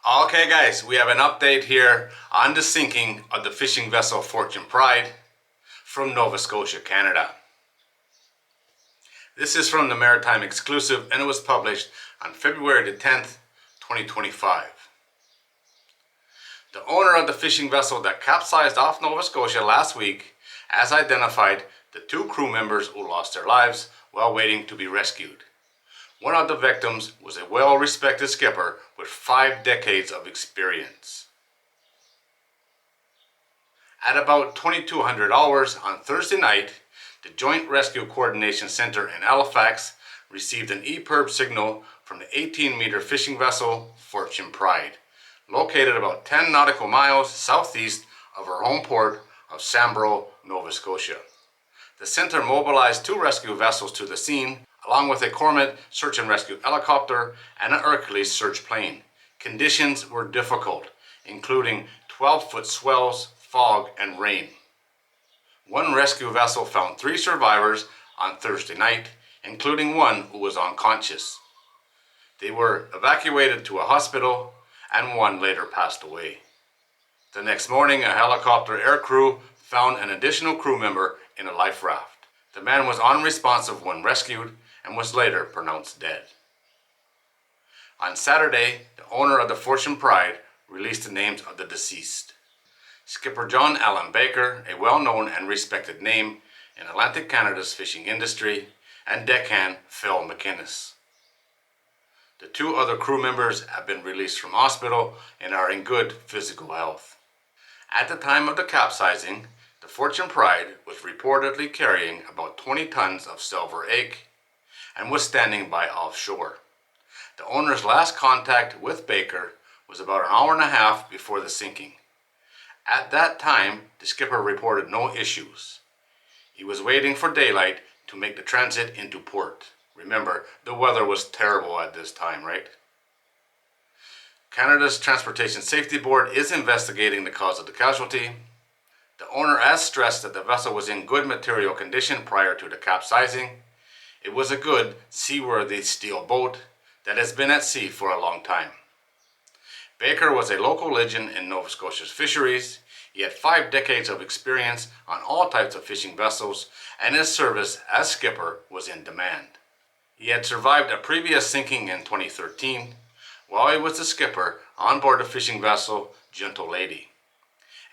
Okay guys, we have an update here on the sinking of the fishing vessel Fortune Pride from Nova Scotia, Canada. This is from the Maritime Exclusive and it was published on February the 10th, 2025. The owner of the fishing vessel that capsized off Nova Scotia last week has identified the two crew members who lost their lives while waiting to be rescued. One of the victims was a well-respected skipper with 5 decades of experience. At about 2200 hours on Thursday night, the Joint Rescue Coordination Center in Halifax received an EPIRB signal from the 18-meter fishing vessel Fortune Pride, located about 10 nautical miles southeast of her home port of Sambro, Nova Scotia. The center mobilized 2 rescue vessels to the scene, along with a Cormorant search and rescue helicopter and an Hercules search plane. Conditions were difficult, including 12-foot swells, fog, and rain. One rescue vessel found 3 survivors on Thursday night, including one who was unconscious. They were evacuated to a hospital, and one later passed away. The next morning, a helicopter aircrew found an additional crew member in a life raft. The man was unresponsive when rescued and was later pronounced dead. On Saturday, the owner of the Fortune Pride released the names of the deceased. Skipper John Allen Baker, a well-known and respected name in Atlantic Canada's fishing industry, and deckhand Phil McInnes. The 2 other crew members have been released from hospital and are in good physical health. At the time of the capsizing, the Fortune Pride was reportedly carrying about 20 tons of silver egg and was standing by offshore. The owner's last contact with Baker was about an hour and a half before the sinking. At that time, the skipper reported no issues. He was waiting for daylight to make the transit into port. Remember, the weather was terrible at this time, right? Canada's Transportation Safety Board is investigating the cause of the casualty. The owner has stressed that the vessel was in good material condition prior to the capsizing. It was a good, seaworthy steel boat that has been at sea for a long time. Baker was a local legend in Nova Scotia's fisheries. He had 5 decades of experience on all types of fishing vessels, and his service as skipper was in demand. He had survived a previous sinking in 2013 while he was the skipper on board the fishing vessel Gentle Lady.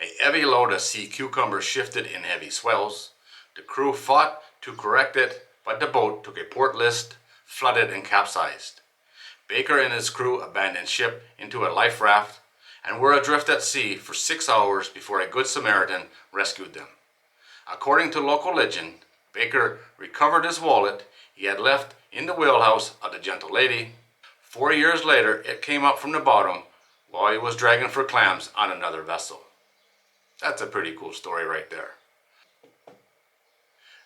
A heavy load of sea cucumbers shifted in heavy swells. The crew fought to correct it, but the boat took a port list, flooded, and capsized. Baker and his crew abandoned ship into a life raft and were adrift at sea for 6 hours before a Good Samaritan rescued them. According to local legend, Baker recovered his wallet he had left in the wheelhouse of the Gentle Lady. 4 years later, it came up from the bottom while he was dragging for clams on another vessel. That's a pretty cool story right there.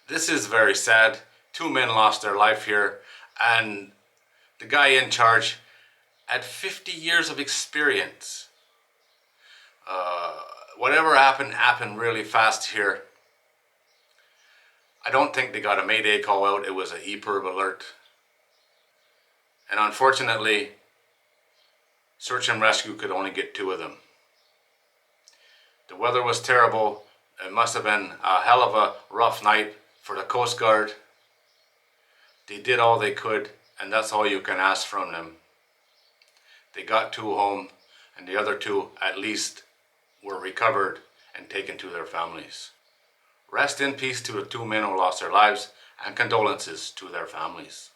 This is very sad. 2 men lost their life here, and the guy in charge had 50 years of experience. Whatever happened really fast here. I don't think they got a mayday call out. It was an EPIRB alert. And unfortunately, search and rescue could only get 2 of them. The weather was terrible. It must have been a hell of a rough night for the Coast Guard. They did all they could, and that's all you can ask from them. They got 2 home, and the other 2 at least were recovered and taken to their families. Rest in peace to the 2 men who lost their lives, and condolences to their families.